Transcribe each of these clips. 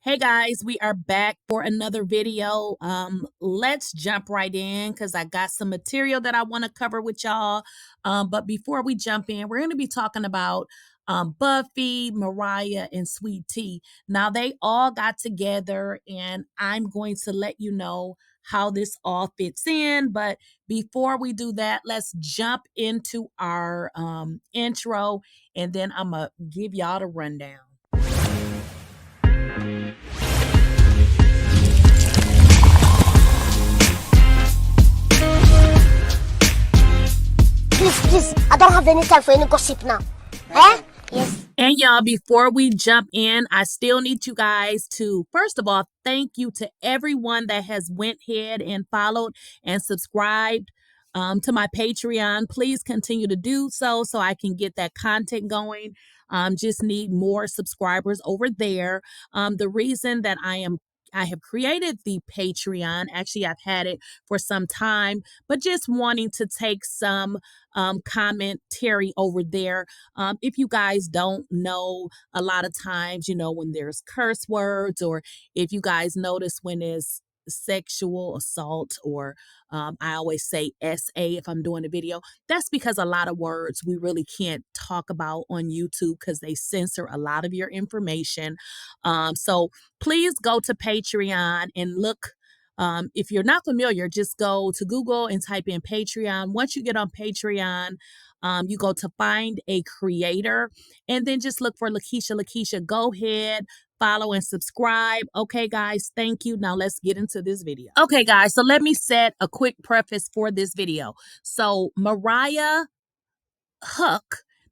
Hey guys, we are back for another video. Let's jump right in because I got some material that I want to cover with y'all. But before we jump in, we're going to be talking about Buffy, Mariah, and Sweet Tea. Now they all got together, and I'm going to let you know how this all fits in. But before we do that, let's jump into our intro, and then I'm gonna give y'all the rundown. Please, I don't have any time for any gossip now. Eh? Yes. And y'all, before we jump in, I still need you guys to, first of all, thank you to everyone that has went ahead and followed and subscribed to my Patreon. Please continue to do so I can get that content going. Just need more subscribers over there. The reason that I have created the Patreon. Actually, I've had it for some time, but just wanting to take some commentary over there. If you guys don't know, a lot of times, when there's curse words, or if you guys notice when it's sexual assault, or I always say SA if I'm doing a video, that's because a lot of words we really can't talk about on YouTube because they censor a lot of your information. So please go to Patreon and look. If you're not familiar, just go to Google and type in Patreon. Once you get on Patreon, you go to find a creator and then just look for Lakeyshakeysha. Go ahead, follow and subscribe. Okay, guys, thank you. Now let's get into this video. Okay, guys, so let me set a quick preface for this video. So Mariahhuq,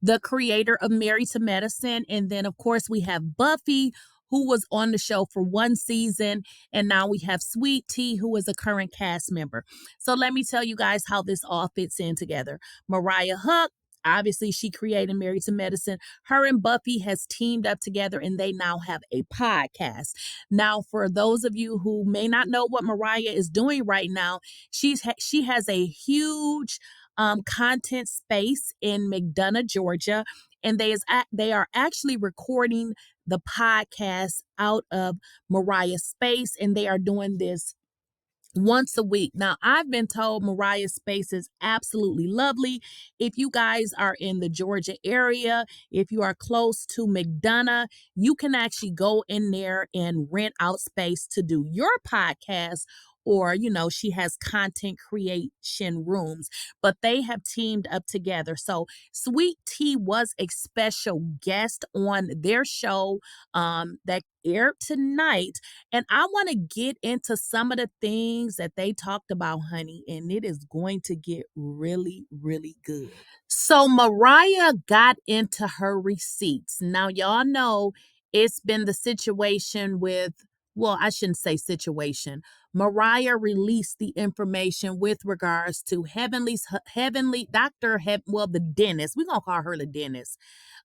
the creator of Married to Medicine, and then of course we have Buffy, who was on the show for one season, and now we have Sweet Tea, who is a current cast member. So let me tell you guys how this all fits in together. Mariahhuq, obviously she created Married to Medicine. Her and Buffy has teamed up together, and they now have a podcast. Now, for those of you who may not know what Mariah is doing right now, she has a huge content space in McDonough, Georgia, and they are actually recording the podcast out of Mariah's space, and they are doing this once a week. Now, I've been told Mariah's space is absolutely lovely. If you guys are in the Georgia area, if you are close to McDonough, you can actually go in there and rent out space to do your podcast. Or, she has content creation rooms, but they have teamed up together. So Sweet Tea was a special guest on their show that aired tonight. And I want to get into some of the things that they talked about, honey, and it is going to get really, really good. So Mariah got into her receipts. Now, y'all know it's been the situation with, well, I shouldn't say situation. Mariah released the information with regards to heavenly Dr. The dentist. We're going to call her the dentist.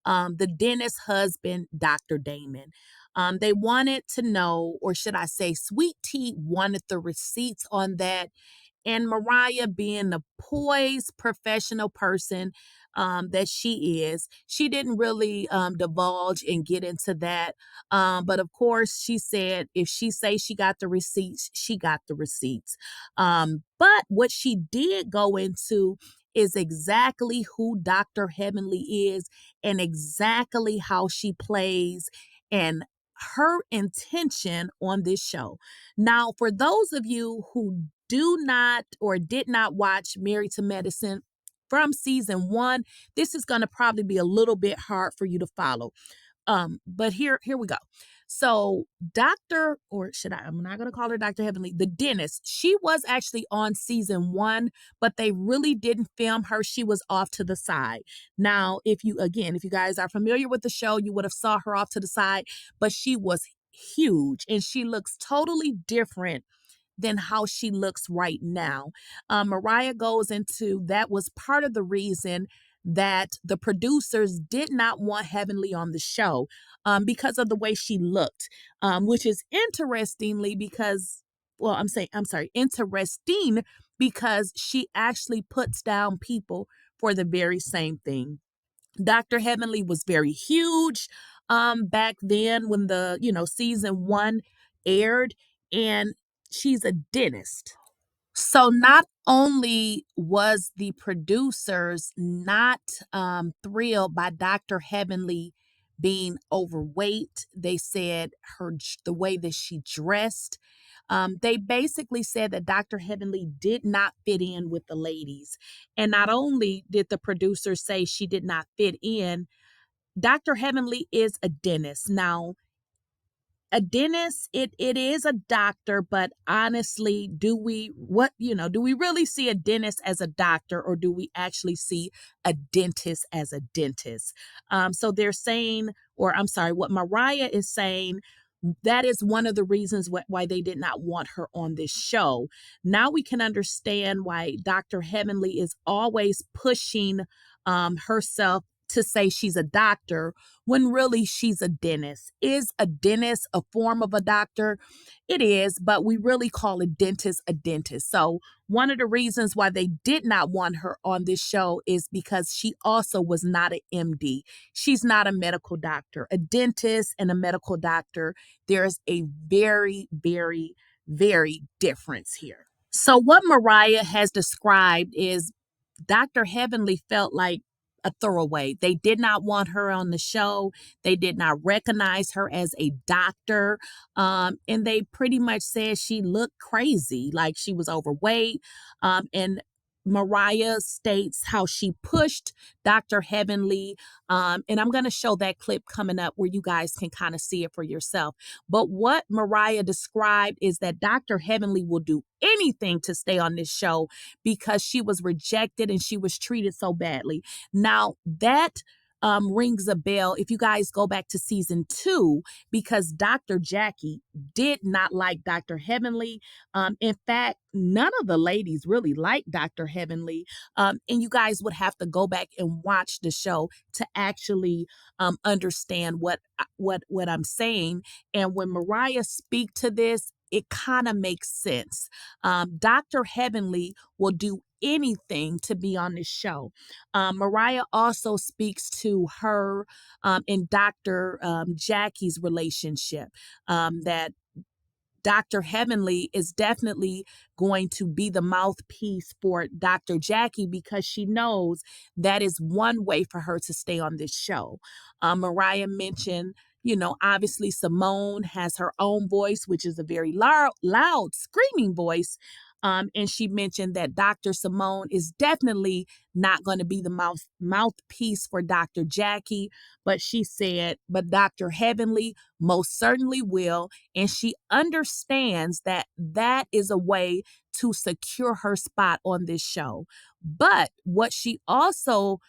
The dentist husband, Dr. Damon. They wanted to know, or should I say, Sweet Tea wanted the receipts on that. And Mariah, being the poised professional person that she is, she didn't really divulge and get into that. But of course, she said if she say she got the receipts, she got the receipts. But what she did go into is exactly who Dr. Heavenly is and exactly how she plays and her intention on this show. Now, for those of you who do not or did not watch Married to Medicine from season 1, this is going to probably be a little bit hard for you to follow. But here we go. So I'm not going to call her Dr. Heavenly, the dentist, she was actually on season 1, but they really didn't film her. She was off to the side. Now, if you guys are familiar with the show, you would have saw her off to the side, but she was huge and she looks totally different than how she looks right now. Mariah goes into that was part of the reason that the producers did not want Heavenly on the show because of the way she looked, which is interesting because she actually puts down people for the very same thing. Dr. Heavenly was very huge. back then when the, season 1 aired, and she's a dentist. So not only was the producers not thrilled by Dr. Heavenly being overweight, they said the way that she dressed. They basically said that Dr. Heavenly did not fit in with the ladies. And not only did the producers say she did not fit in, Dr. Heavenly is a dentist. Now, a dentist, it is a doctor, but honestly, do we really see a dentist as a doctor, or do we actually see a dentist as a dentist? So they're saying, or I'm sorry, what Mariah is saying, that is one of the reasons why they did not want her on this show. Now we can understand why Dr. Heavenly is always pushing herself to say she's a doctor when really she's a dentist. Is a dentist a form of a doctor? It is, but we really call a dentist a dentist. So one of the reasons why they did not want her on this show is because she also was not an MD. She's not a medical doctor. A dentist and a medical doctor, there's a very, very, very difference here. So what Mariah has described is Dr. Heavenly felt like a throwaway. They did not want her on the show. They did not recognize her as a doctor. And they pretty much said she looked crazy, like she was overweight. And Mariah states how she pushed Dr. Heavenly. And I'm going to show that clip coming up where you guys can kind of see it for yourself. But what Mariah described is that Dr. Heavenly will do anything to stay on this show because she was rejected and she was treated so badly. Now, that rings a bell if you guys go back to season 2, because Dr. Jackie did not like Dr. Heavenly. In fact, none of the ladies really liked Dr. Heavenly. And you guys would have to go back and watch the show to actually understand what I'm saying. And when Mariah speak to this, it kind of makes sense. Dr. Heavenly will do anything to be on this show. Mariah also speaks to her and Dr. Jackie's relationship, that Dr. Heavenly is definitely going to be the mouthpiece for Dr. Jackie because she knows that is one way for her to stay on this show. Mariah mentioned, obviously Simone has her own voice, which is a very loud screaming voice. And she mentioned that Dr. Simone is definitely not going to be the mouthpiece for Dr. Jackie, but she said, but Dr. Heavenly most certainly will. And she understands that that is a way to secure her spot on this show. But what she also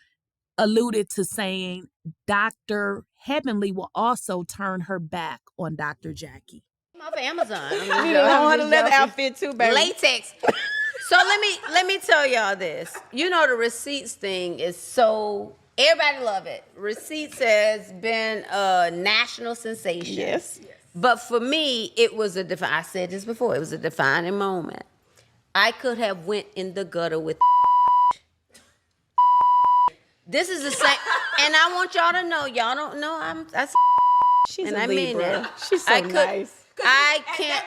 alluded to saying, Dr. Heavenly will also turn her back on Dr. Jackie. Off of Amazon. You don't want a leather outfit too, baby. Latex. So let me tell y'all this. The receipts thing is so, everybody love it. Receipts has been a national sensation. Yes. But for me, it was I said this before, it was a defining moment. I could have went in the gutter with this is the same, and I want y'all to know, y'all don't know She's and a I mean Libra. it. She's so nice. I can't.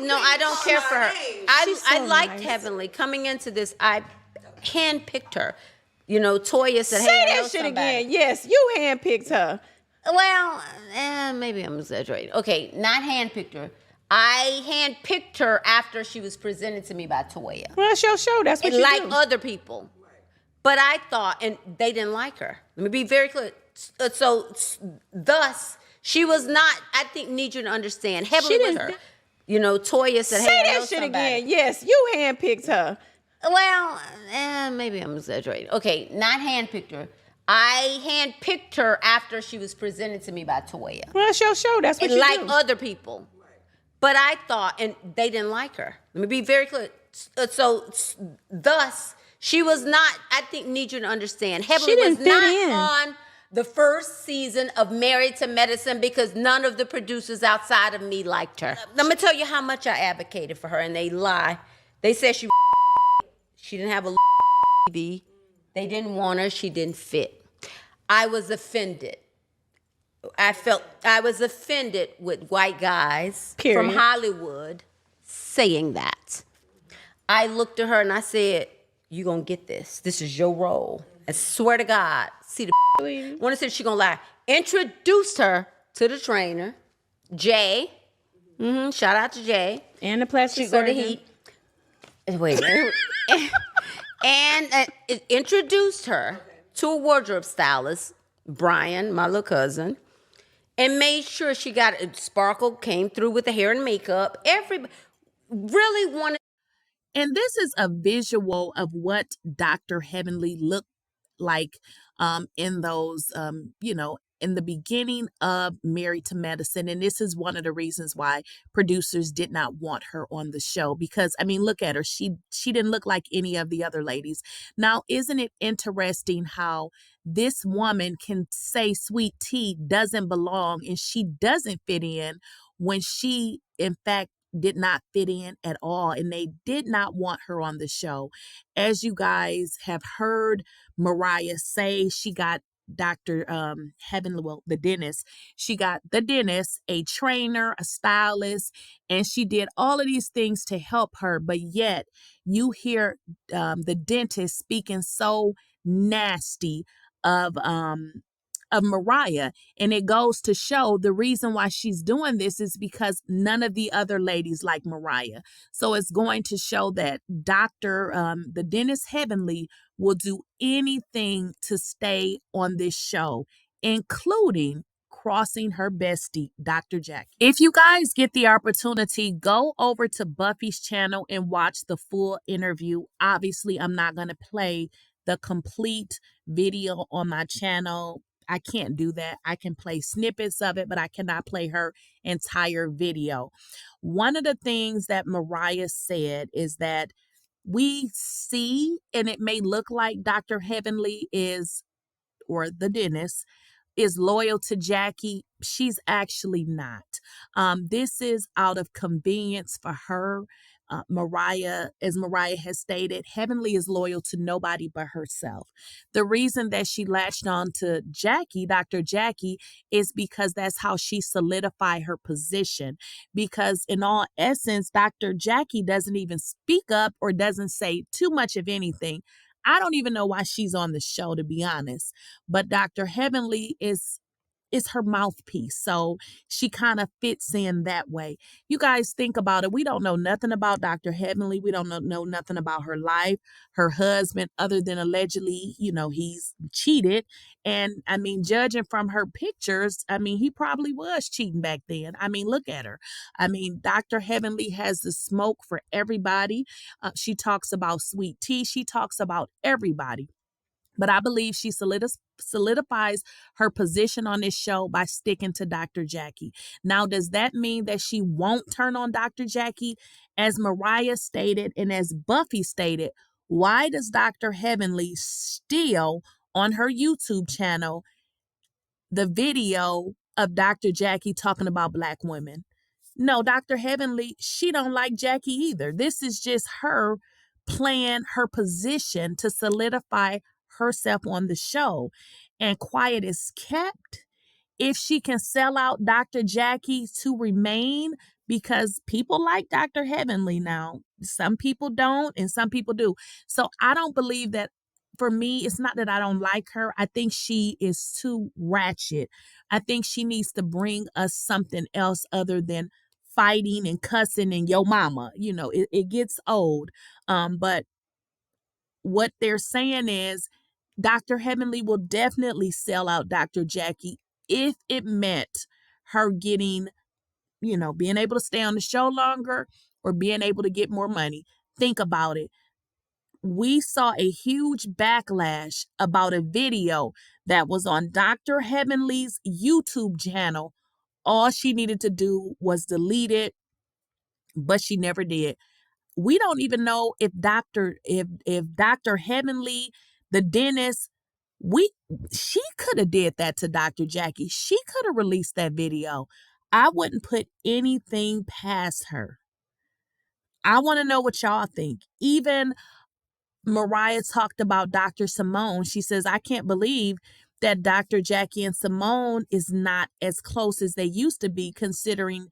No, I don't care for her. I liked Heavenly coming into this. I handpicked her. Toya said, Say "Hey, that shit again." Yes, you handpicked her. Well, maybe I'm exaggerating. Okay, not handpicked her. I handpicked her after she was presented to me by Toya. Well, it's your show. That's what you like do. other people. But I thought, and they didn't like her. Let me be very clear. So, thus, she was not, I think, need you to understand. Heavenly with her. Toya said, Say that shit again. Yes, you handpicked her. Well, maybe I'm exaggerating. Okay, not handpicked her. I handpicked her after she was presented to me by Toya. Well, it's your show. That's what you like do. other people. But I thought, and they didn't like her. Let me be very clear. So, thus, she was not, I think, need you to understand. Heavenly was not on the first season of Married to Medicine because none of the producers outside of me liked her. Let me tell you how much I advocated for her, and they lie. They said she didn't have a TV. They didn't want her. She didn't fit. I was offended. I was offended with white guys from Period. Hollywood saying that. I looked at her and I said, "You gonna get this. This is your role." I swear to God. See the want to see if she gonna lie. Introduced her to the trainer, Jay. Shout out to Jay. And the plastic She go to surgeon. Heat. Wait. and introduced her to a wardrobe stylist, Brian, my little cousin, and made sure she got Sparkle came through with the hair and makeup. Everybody really wanted. And this is a visual of what Dr. Heavenly looked like in those, in the beginning of Married to Medicine. And this is one of the reasons why producers did not want her on the show. Because, I mean, look at her. She didn't look like any of the other ladies. Now, isn't it interesting how this woman can say Sweet Tea doesn't belong and she doesn't fit in when she, in fact, did not fit in at all, and they did not want her on the show. As you guys have heard Mariah say, she got Dr. Heavenly, well, the dentist. She got the dentist, a trainer, a stylist, and she did all of these things to help her. But yet, you hear the dentist speaking so nasty of Mariah. And it goes to show the reason why she's doing this is because none of the other ladies like Mariah. So it's going to show that the Dennis Heavenly will do anything to stay on this show, including crossing her bestie, Dr. Jackie. If you guys get the opportunity, go over to Buffy's channel and watch the full interview. Obviously, I'm not going to play the complete video on my channel. I can't do that. I can play snippets of it, but I cannot play her entire video. One of the things that Mariah said is that we see, and it may look like Dr. Heavenly is, or the dentist, is loyal to Jackie. She's actually not. This is out of convenience for her. Mariah, as Mariah has stated, Heavenly is loyal to nobody but herself. The reason that she latched on to Jackie, Dr. Jackie, is because that's how she solidified her position. Because in all essence, Dr. Jackie doesn't even speak up or doesn't say too much of anything. I don't even know why she's on the show, to be honest. But Dr. Heavenly is her mouthpiece. So she kind of fits in that way. You guys think about it. We don't know nothing about Dr. Heavenly. We don't know nothing about her life, her husband, other than allegedly, he's cheated. And I mean, judging from her pictures, I mean, he probably was cheating back then. I mean, look at her. I mean, Dr. Heavenly has the smoke for everybody. She talks about Sweet Tea. She talks about everybody. But I believe she solidifies her position on this show by sticking to Dr. Jackie. Now, does that mean that she won't turn on Dr. Jackie? As Mariah stated and as Buffy stated, why does Dr. Heavenly steal on her YouTube channel the video of Dr. Jackie talking about Black women? No, Dr. Heavenly, she don't like Jackie either. This is just her playing her position to solidify herself on the show. And quiet is kept if she can sell out Dr. Jackie to remain, because people like Dr. Heavenly now. Some people don't and some people do. So I don't believe that. For me, it's not that I don't like her. I think she is too ratchet. I think she needs to bring us something else other than fighting and cussing and yo mama. It gets old. But what they're saying is Dr. Heavenly will definitely sell out Dr. Jackie if it meant her getting, being able to stay on the show longer or being able to get more money. Think about it. We saw a huge backlash about a video that was on Dr. Heavenly's YouTube channel. All she needed to do was delete it, but she never did. We don't even know if Dr. Heavenly, the dentist, she could have did that to Dr. Jackie. She could have released that video. I wouldn't put anything past her. I want to know what y'all think. Even Mariah talked about Dr. Simone. She says, I can't believe that Dr. Jackie and Simone is not as close as they used to be, considering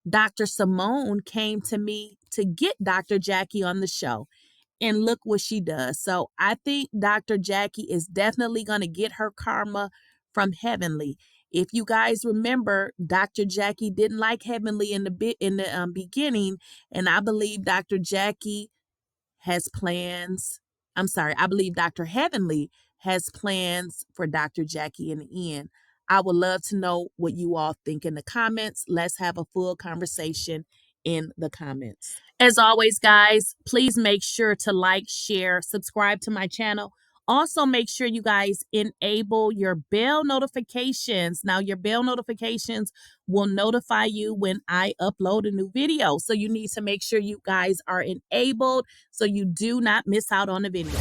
Dr. Simone came to me to get Dr. Jackie on the show. And look what she does. So I think Dr. Jackie is definitely going to get her karma from Heavenly. If you guys remember, Dr. Jackie didn't like Heavenly in the beginning, and I believe Dr. Jackie has plans. I believe Dr. Heavenly has plans for Dr. Jackie in the end. I would love to know what you all think in the comments. Let's have a full conversation in the comments. As always, guys, please make sure to like, share, subscribe to my channel. Also, make sure you guys enable your bell notifications. Now, your bell notifications will notify you when I upload a new video. So you need to make sure you guys are enabled so you do not miss out on the video.